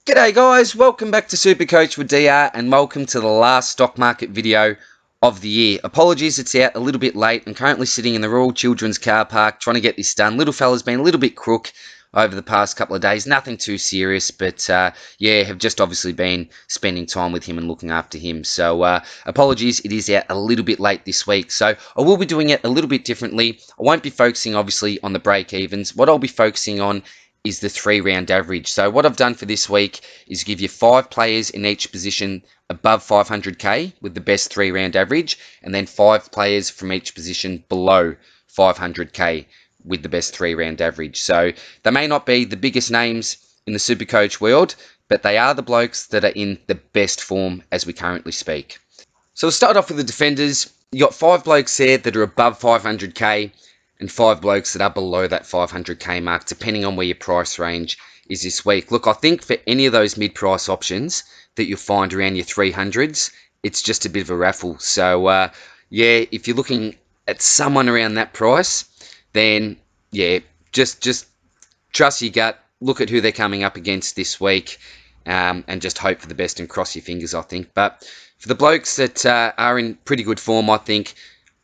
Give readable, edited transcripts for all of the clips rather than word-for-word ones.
G'day guys, welcome back to SuperCoach with DR and welcome to the last stock market video of the year. Apologies it's out a little bit late. I'm currently sitting in the Royal Children's Car Park trying to get this done. Little fella's been a little bit crook over the past couple of days. Nothing too serious, but yeah, have just obviously been spending time with him and looking after him. So apologies, it is out a little bit late this week. So I will be doing it a little bit differently. I won't be focusing obviously on the break-evens. What I'll be focusing on is the 3-round average. So what I've done for this week is give you 5 players in each position above 500k with the best 3-round average, and then 5 players from each position below 500k with the best 3-round average. So they may not be the biggest names in the Supercoach world, but they are the blokes that are in the best form as we currently speak. So we'll start off with the defenders. You got 5 blokes there that are above 500k, and 5 blokes that are below that 500k mark, depending on where your price range is this week. Look, I think for any of those mid-price options that you'll find around your 300s, it's just a bit of a raffle. So, yeah, if you're looking at someone around that price, then, yeah, just trust your gut, look at who they're coming up against this week, and just hope for the best and cross your fingers, I think. But for the blokes that are in pretty good form, I think,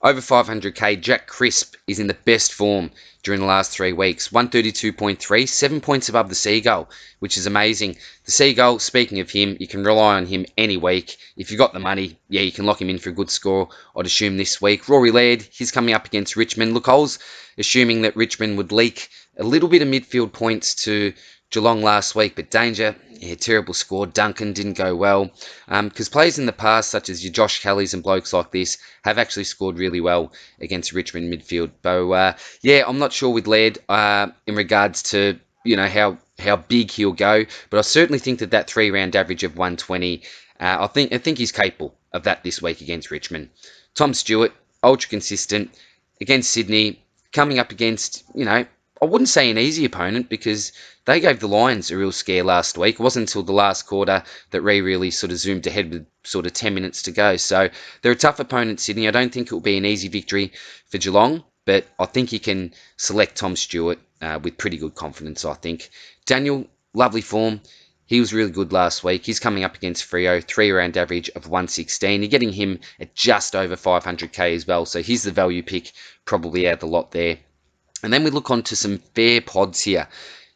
over 500k, Jack Crisp is in the best form during the last 3 weeks. 132.3, 7 points above the Seagull, which is amazing. The Seagull, speaking of him, you can rely on him any week. If you've got the money, yeah, you can lock him in for a good score, I'd assume, this week. Rory Laird, he's coming up against Richmond. Look, I was assuming that Richmond would leak a little bit of midfield points to Geelong last week, but danger, yeah, terrible score. Duncan didn't go well. Because players in the past, such as your Josh Kellys and blokes like this, have actually scored really well against Richmond midfield. So, yeah, I'm not sure with Laird in regards to, you know, how big he'll go, but I certainly think that 3-round average of 120, I think he's capable of that this week against Richmond. Tom Stewart, ultra consistent against Sydney, coming up against, you know, I wouldn't say an easy opponent because they gave the Lions a real scare last week. It wasn't until the last quarter that Ray really sort of zoomed ahead with sort of 10 minutes to go. So they're a tough opponent, Sydney. I don't think it will be an easy victory for Geelong, but I think you can select Tom Stewart with pretty good confidence, I think. Daniel, lovely form. He was really good last week. He's coming up against Freo, 3-round average of 116. You're getting him at just over 500k as well, so he's the value pick probably out of the lot there. And then we look on to some fair pods here.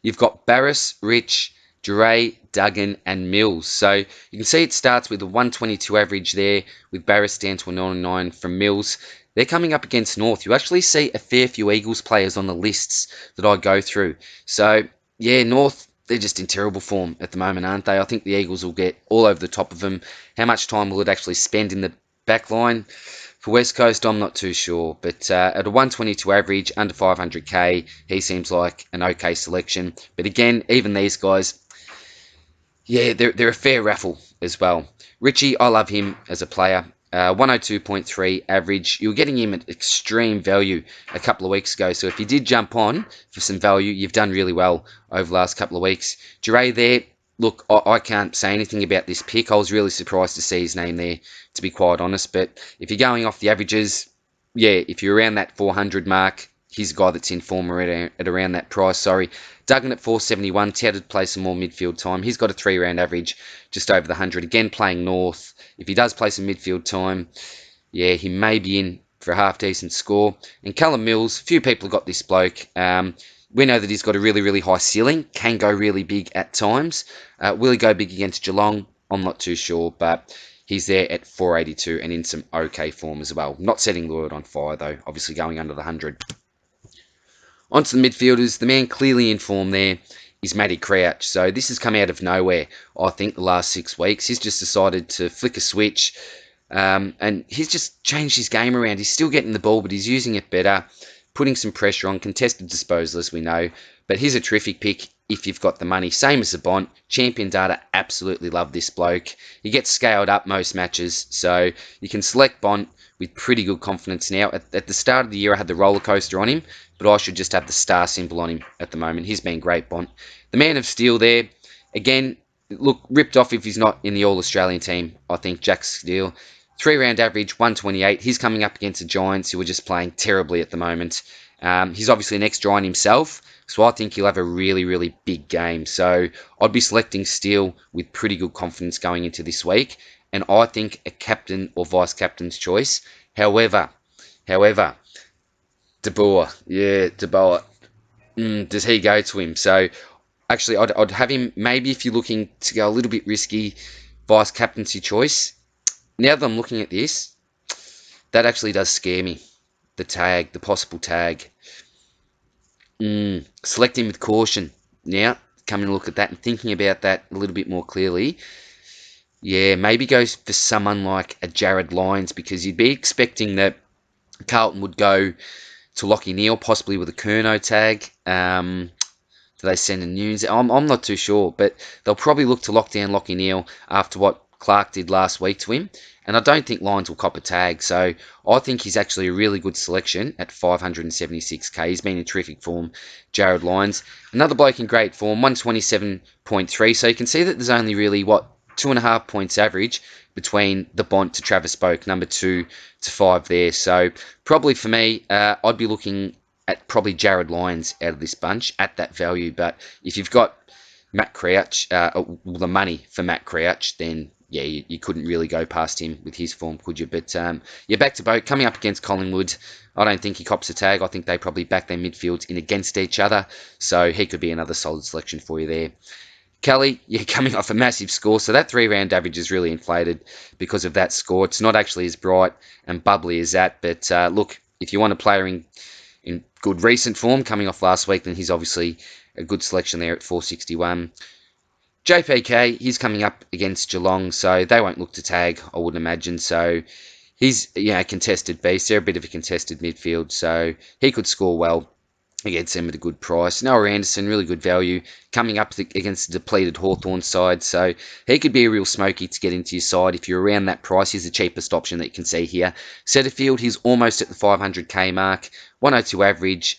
You've got Barris, Rich, Duray, Duggan, and Mills. So you can see it starts with a 122 average there, with Barris down to a 99 from Mills. They're coming up against North. You actually see a fair few Eagles players on the lists that I go through. So, yeah, North, they're just in terrible form at the moment, aren't they? I think the Eagles will get all over the top of them. How much time will it actually spend in the back line? For West Coast, I'm not too sure, but at a 122 average, under 500k, he seems like an okay selection. But again, even these guys, yeah, they're a fair raffle as well. Richie, I love him as a player. 102.3 average. You were getting him at extreme value a couple of weeks ago, so if you did jump on for some value, you've done really well over the last couple of weeks. Duray there, look, I can't say anything about this pick. I was really surprised to see his name there, to be quite honest. But if you're going off the averages, yeah, if you're around that 400 mark, he's a guy that's in form at around that price. Sorry. Duggan at 471, touted to play some more midfield time. He's got a 3-round average just over the 100. Again, playing North. If he does play some midfield time, yeah, he may be in for a half-decent score. And Callum Mills, few people have got this bloke. We know that he's got a really, really high ceiling, can go really big at times. Will he go big against Geelong? I'm not too sure, but he's there at 482 and in some okay form as well. Not setting the world on fire, though, obviously going under the 100. On to the midfielders. The man clearly in form there is Matty Crouch. So this has come out of nowhere, I think, the last 6 weeks. He's just decided to flick a switch, and he's just changed his game around. He's still getting the ball, but he's using it better, putting some pressure on, contested disposal, as we know. But he's a terrific pick if you've got the money. Same as the Bont. Champion Data absolutely love this bloke. He gets scaled up most matches, so you can select Bont with pretty good confidence now. At the start of the year, I had the roller coaster on him, but I should just have the star symbol on him at the moment. He's been great, Bont. The Man of Steel there, again, look, ripped off if he's not in the All-Australian team, I think, Jack Steele. 3-round average, 128. He's coming up against the Giants, who are just playing terribly at the moment. He's obviously an ex-Giant himself, so I think he'll have a really, really big game. So I'd be selecting Steele with pretty good confidence going into this week, and I think a captain or vice-captain's choice. However, De Boer, does he go to him? So actually, I'd have him, maybe if you're looking to go a little bit risky, vice-captaincy choice. Now that I'm looking at this, that actually does scare me. The possible tag. Selecting with caution. Now, coming to look at that and thinking about that a little bit more clearly, yeah, maybe goes for someone like a Jared Lyons, because you'd be expecting that Carlton would go to Lachie Neale, possibly with a Curnow tag. Do they send a news? I'm not too sure, but they'll probably look to lock down Lachie Neale after what Clark did last week to him. And I don't think Lyons will cop a tag, so I think he's actually a really good selection at 576k. He's been in terrific form, Jared Lyons. Another bloke in great form, 127.3. So you can see that there's only really, 2.5 points average between the Bont to Travis Boak, number 2 to 5 there. So probably for me, I'd be looking at probably Jared Lyons out of this bunch at that value. But if you've got Matt Crouch, the money for Matt Crouch, then yeah, you couldn't really go past him with his form, could you? But yeah, back to Boat, coming up against Collingwood. I don't think he cops a tag. I think they probably back their midfields in against each other. So he could be another solid selection for you there. Kelly, yeah, coming off a massive score. So that 3-round average is really inflated because of that score. It's not actually as bright and bubbly as that. But look, if you want a player in good recent form coming off last week, then he's obviously a good selection there at 461. JPK, he's coming up against Geelong, so they won't look to tag, I wouldn't imagine. So he's a contested beast. They're a bit of a contested midfield, so he could score well against them at a good price. Noah Anderson, really good value, coming up against the depleted Hawthorn side, so he could be a real smoky to get into your side. If you're around that price, he's the cheapest option that you can see here. Setterfield, he's almost at the 500k mark, 102 average.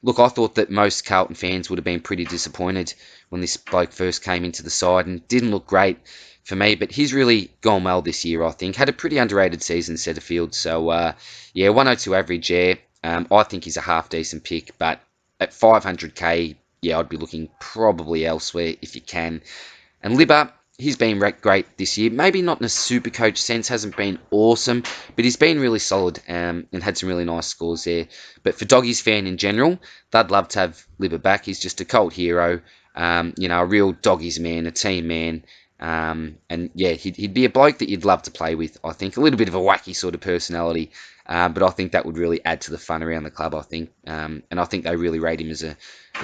Look, I thought that most Carlton fans would have been pretty disappointed when this bloke first came into the side and didn't look great for me, but he's really gone well this year, I think. Had a pretty underrated season, Setterfield, so yeah, 102 average, yeah. I think he's a half-decent pick, but at 500k, yeah, I'd be looking probably elsewhere if you can. And Libba, he's been great this year. Maybe not in a super coach sense, hasn't been awesome, but he's been really solid and had some really nice scores there. But for Doggies fan in general, they'd love to have Libba back. He's just a cult hero, a real Doggies man, a team man. And yeah, he'd be a bloke that you'd love to play with, I think. A little bit of a wacky sort of personality. But I think that would really add to the fun around the club, I think. And I think they really rate him as a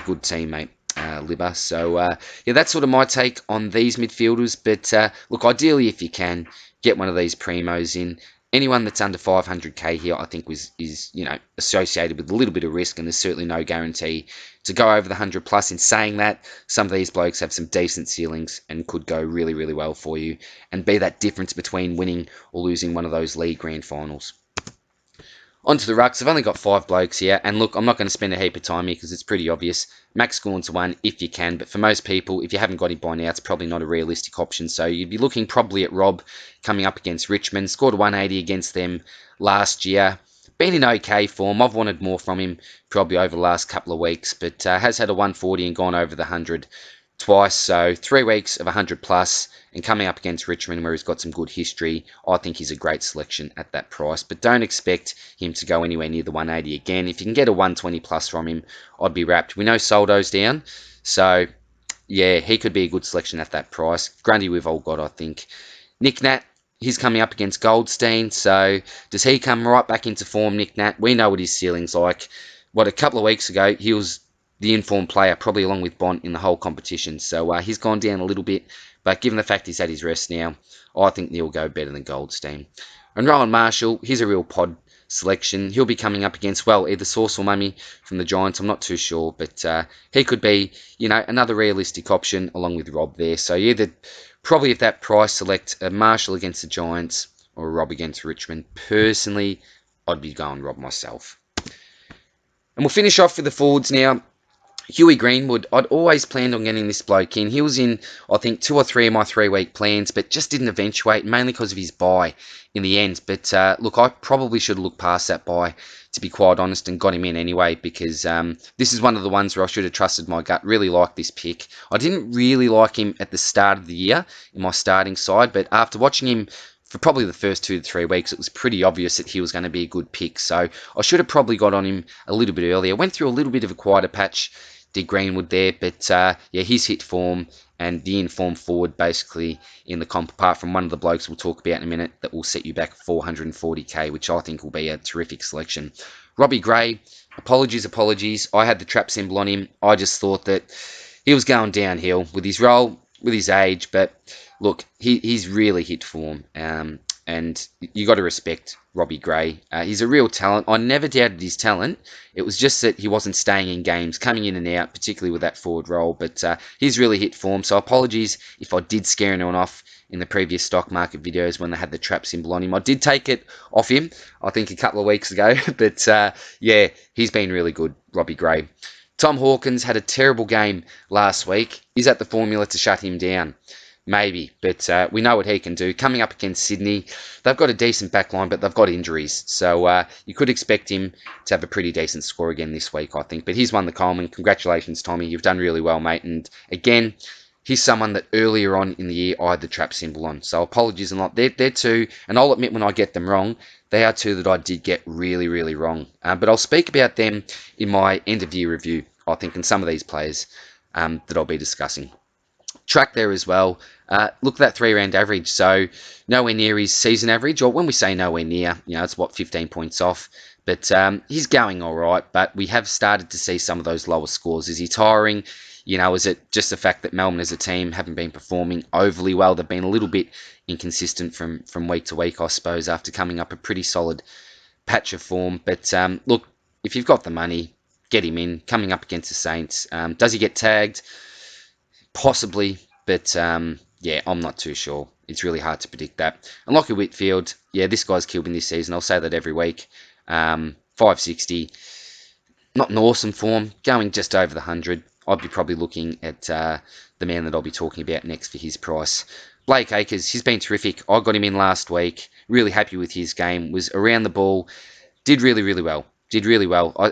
good teammate, Libba. So, yeah, that's sort of my take on these midfielders. But, look, ideally, if you can, get one of these primos in. Anyone that's under 500k here, I think, is associated with a little bit of risk, and there's certainly no guarantee to go over the 100 plus. In saying that, some of these blokes have some decent ceilings and could go really, really well for you and be that difference between winning or losing one of those league grand finals. On to the Rucks. I've only got 5 blokes here, and look, I'm not going to spend a heap of time here because it's pretty obvious. Max Gawn's one if you can, but for most people, if you haven't got him by now, it's probably not a realistic option. So you'd be looking probably at Rob coming up against Richmond. Scored 180 against them last year. Been in okay form. I've wanted more from him probably over the last couple of weeks, but has had a 140 and gone over the 100 twice. So 3 weeks of 100 plus, and coming up against Richmond where he's got some good history, I think he's a great selection at that price. But don't expect him to go anywhere near the 180 again. If you can get a 120 plus from him, I'd be wrapped. We know Soldo's down, so yeah, he could be a good selection at that price. Grundy we've all got, I think. Nick Nat, he's coming up against Goldstein, so does he come right back into form, Nick Nat? We know what his ceiling's like. A couple of weeks ago, he was the informed player, probably along with Bont, in the whole competition. So he's gone down a little bit, but given the fact he's had his rest now, I think he'll go better than Goldstein. And Rowan Marshall, he's a real pod selection. He'll be coming up against, either Sauce or Mummy from the Giants. I'm not too sure, but he could be, another realistic option along with Rob there. So yeah, probably at that price, select a Marshall against the Giants or a Rob against Richmond. Personally, I'd be going Rob myself. And we'll finish off with the forwards now. Huey Greenwood, I'd always planned on getting this bloke in. He was in, I think, 2 or 3 of my 3-week plans, but just didn't eventuate, mainly because of his bye in the end. But look, I probably should have looked past that bye, to be quite honest, and got him in anyway, because this is one of the ones where I should have trusted my gut. Really like this pick. I didn't really like him at the start of the year in my starting side, but after watching him for probably the first 2 to 3 weeks, it was pretty obvious that he was going to be a good pick. So I should have probably got on him a little bit earlier. Went through a little bit of a quieter patch, did Greenwood there, but yeah, he's hit form and the informed forward basically in the comp, apart from one of the blokes we'll talk about in a minute that will set you back 440k, which I think will be a terrific selection. Robbie Gray, apologies. I had the trap symbol on him. I just thought that he was going downhill with his role, with his age, but look, he's really hit form, and you got to respect Robbie Gray. He's a real talent. I never doubted his talent. It was just that he wasn't staying in games, coming in and out, particularly with that forward role. But he's really hit form. So apologies if I did scare anyone off in the previous stock market videos when they had the trap symbol on him. I did take it off him, I think, a couple of weeks ago. But yeah, he's been really good, Robbie Gray. Tom Hawkins had a terrible game last week. Is that the formula to shut him down? Maybe, but we know what he can do. Coming up against Sydney, they've got a decent backline, but they've got injuries. So you could expect him to have a pretty decent score again this week, I think. But he's won the Coleman. Congratulations, Tommy. You've done really well, mate. And again, he's someone that earlier on in the year I had the trap symbol on. So apologies a lot. They're two, and I'll admit when I get them wrong, they are two that I did get really, really wrong. But I'll speak about them in my end-of-year review, I think, and some of these players that I'll be discussing. Track there as well. Look at that 3-round average. So nowhere near his season average, or when we say nowhere near, it's what, 15 points off. But he's going all right. But we have started to see some of those lower scores. Is he tiring? Is it just the fact that Melbourne as a team haven't been performing overly well? They've been a little bit inconsistent from week to week, I suppose, after coming up a pretty solid patch of form. But look, if you've got the money, get him in. Coming up against the Saints. Does he get tagged? Possibly, but yeah, I'm not too sure. It's really hard to predict that. And Lockie Whitfield, yeah, this guy's killed me this season. I'll say that every week. 560, not an awesome form, going just over the 100. I'd be probably looking at the man that I'll be talking about next for his price. Blake Acres, he's been terrific. I got him in last week. Really happy with his game. Was around the ball. Did really, really well.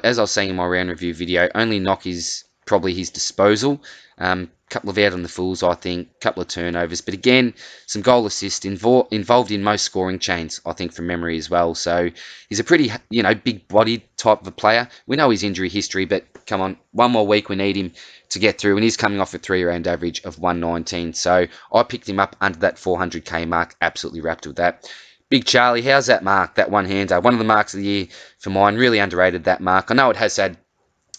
As I was saying in my round review video, only knock is probably his disposal. Couple of out on the fools, I think. Couple of turnovers. But again, some goal assist involved in most scoring chains, I think, from memory as well. So he's a pretty, big-bodied type of a player. We know his injury history, but come on, one more week we need him to get through. And he's coming off a 3-round average of 119. So I picked him up under that 400k mark. Absolutely wrapped with that. Big Charlie, how's that mark, that one-hander? One of the marks of the year for mine. Really underrated, that mark. I know it has had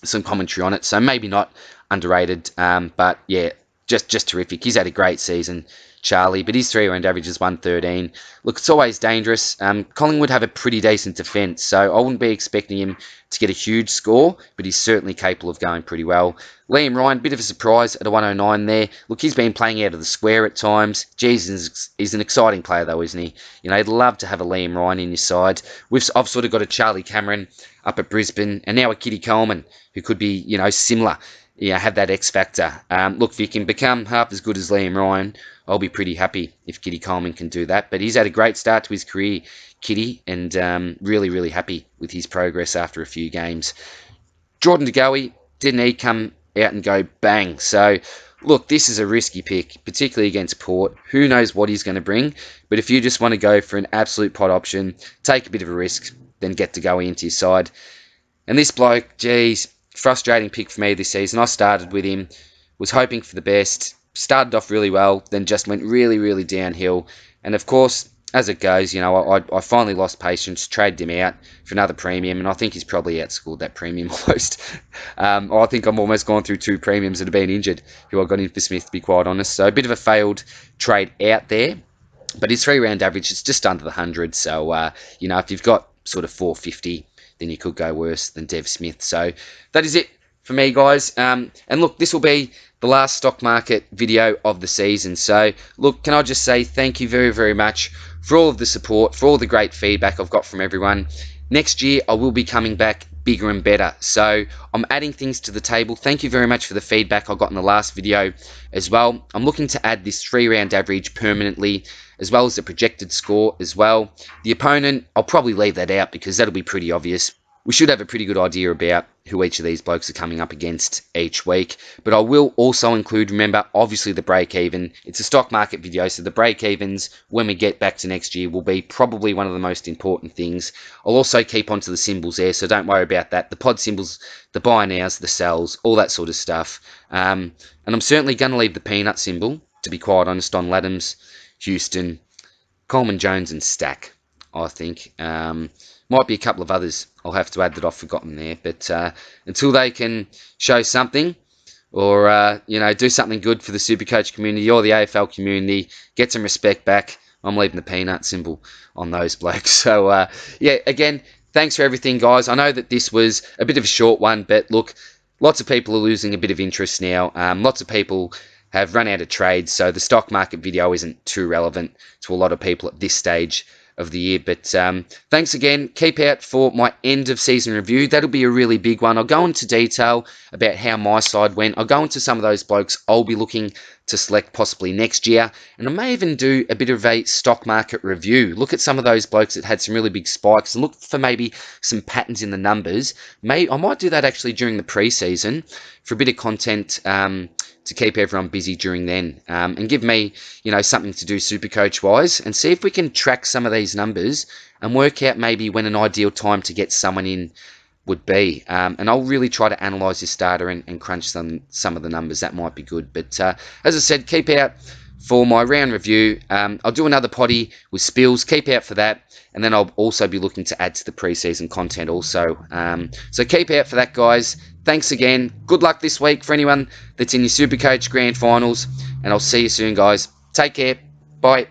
some commentary on it, so maybe not underrated, but yeah, just terrific. He's had a great season, Charlie, but his 3-round average is 113. Look, it's always dangerous. Collingwood have a pretty decent defence, so I wouldn't be expecting him to get a huge score, but he's certainly capable of going pretty well. Liam Ryan, bit of a surprise at a 109 there. Look, he's been playing out of the square at times. Jesus, he's an exciting player though, isn't he? You'd love to have a Liam Ryan in your side. I've sort of got a Charlie Cameron up at Brisbane, and now a Kitty Coleman, who could be, similar. Have that X factor. Look, if he can become half as good as Liam Ryan, I'll be pretty happy if Kitty Coleman can do that. But he's had a great start to his career, Kitty, and really, really happy with his progress after a few games. Jordan De Goey, didn't he come out and go bang? So, look, this is a risky pick, particularly against Port. Who knows what he's going to bring? But if you just want to go for an absolute pot option, take a bit of a risk, then get De Goey into your side. And this bloke, geez, frustrating pick for me this season. I started with him, was hoping for the best, started off really well, then just went really, really downhill. And of course, as it goes, I finally lost patience, traded him out for another premium, and I think he's probably outscored that premium almost. I think I'm almost gone through 2 premiums that have been injured, who I got in for Smith, to be quite honest. So a bit of a failed trade out there. But his 3-round average is just under the 100. So, if you've got sort of 450, then you could go worse than Dev Smith. So that is it for me, guys. And look, this will be the last stock market video of the season. So look, can I just say thank you very, very much for all of the support, for all the great feedback I've got from everyone. Next year, I will be coming back bigger and better. So I'm adding things to the table. Thank you very much for the feedback I got in the last video as well. I'm looking to add this 3-round average permanently, as well as the projected score as well. The opponent, I'll probably leave that out because that'll be pretty obvious. We should have a pretty good idea about who each of these blokes are coming up against each week. But I will also include, remember, obviously the break-even. It's a stock market video, so the break-evens, when we get back to next year, will be probably one of the most important things. I'll also keep onto the symbols there, so don't worry about that. The pod symbols, the buy nows, the sells, all that sort of stuff. And I'm certainly going to leave the peanut symbol, to be quite honest, on Laddams, Houston, Coleman Jones and Stack, I think. Might be a couple of others I'll have to add that I've forgotten there. But until they can show something or, do something good for the Supercoach community or the AFL community, get some respect back, I'm leaving the peanut symbol on those blokes. So, yeah, again, thanks for everything, guys. I know that this was a bit of a short one, but look, lots of people are losing a bit of interest now. Lots of people have run out of trades, so the stock market video isn't too relevant to a lot of people at this stage of the year. But thanks again. Keep out for my end of season review. That'll be a really big one. I'll go into detail about how my side went. I'll go into some of those blokes I'll be looking to select possibly next year, and I may even do a bit of a stock market review. Look at some of those blokes that had some really big spikes and look for maybe some patterns in the numbers. I might do that actually during the preseason for a bit of content to keep everyone busy during then, and give me, something to do Supercoach wise, and see if we can track some of these numbers and work out maybe when an ideal time to get someone in would be. And I'll really try to analyse this data and crunch some of the numbers. That might be good. But as I said, keep out for my round review. I'll do another potty with spills. Keep out for that. And then I'll also be looking to add to the preseason content also. So keep out for that, guys. Thanks again. Good luck this week for anyone that's in your Supercoach Grand Finals. And I'll see you soon, guys. Take care. Bye.